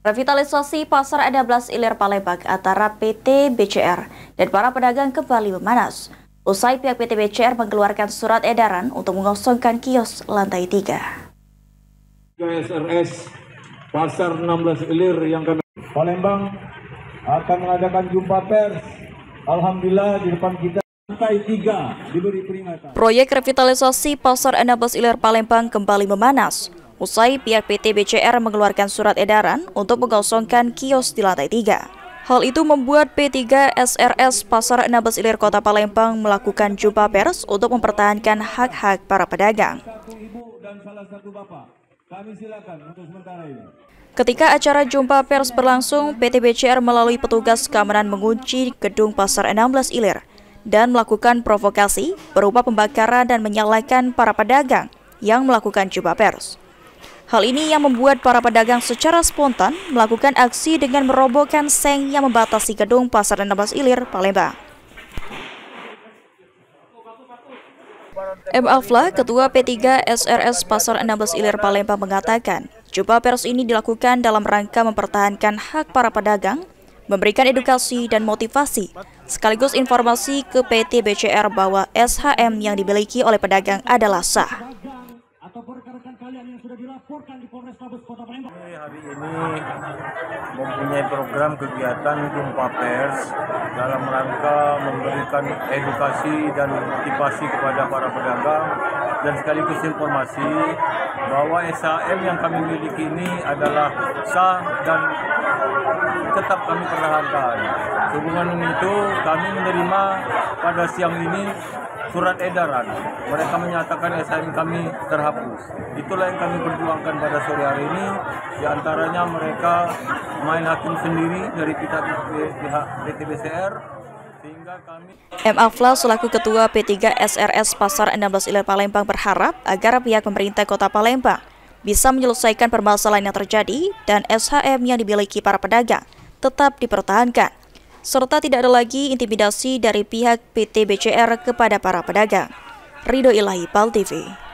Revitalisasi Pasar 12 Ilir Palembang antara PT BCR dan para pedagang kembali memanas. Usai pihak PT BCR mengeluarkan surat edaran untuk mengosongkan kios lantai 3. SRS Pasar 16 Ilir yang kami Palembang akan mengadakan jumpa pers. Alhamdulillah di depan kita lantai 3 diberi peringatan. Proyek revitalisasi Pasar 16 Ilir Palembang kembali memanas. Usai pihak PT BCR mengeluarkan surat edaran untuk mengosongkan kios di lantai 3. Hal itu membuat P3 SRS Pasar 16 Ilir Kota Palembang melakukan jumpa pers untuk mempertahankan hak-hak para pedagang. Ketika acara jumpa pers berlangsung, PT BCR melalui petugas keamanan mengunci gedung Pasar 16 Ilir dan melakukan provokasi berupa pembakaran dan menyalahkan para pedagang yang melakukan jumpa pers. Hal ini yang membuat para pedagang secara spontan melakukan aksi dengan merobohkan seng yang membatasi gedung Pasar 16 Ilir, Palembang. M. Afla, Ketua P3 SRS Pasar 16 Ilir Palembang mengatakan, jumpa pers ini dilakukan dalam rangka mempertahankan hak para pedagang, memberikan edukasi dan motivasi, sekaligus informasi ke PT BCR bahwa SHM yang dimiliki oleh pedagang adalah sah. Hari ini mempunyai program kegiatan jumpa pers dalam rangka memberikan edukasi dan motivasi kepada para pedagang dan sekaligus informasi bahwa SHM yang kami miliki ini adalah sah dan tetap kami pertahankan. Sehubungan itu kami menerima pada siang ini surat edaran. Mereka menyatakan SHM kami terhapus. Itulah yang kami perjuangkan pada sore hari ini. Di antaranya mereka main hakim sendiri dari pihak PT BCR. Sehingga kami M. Afla selaku Ketua P3 SRS Pasar 16 Ilir Palembang berharap agar pihak pemerintah Kota Palembang bisa menyelesaikan permasalahan yang terjadi dan SHM yang dimiliki para pedagang tetap dipertahankan, serta tidak ada lagi intimidasi dari pihak PT BCR kepada para pedagang. Ridho Ilahi, PAL TV.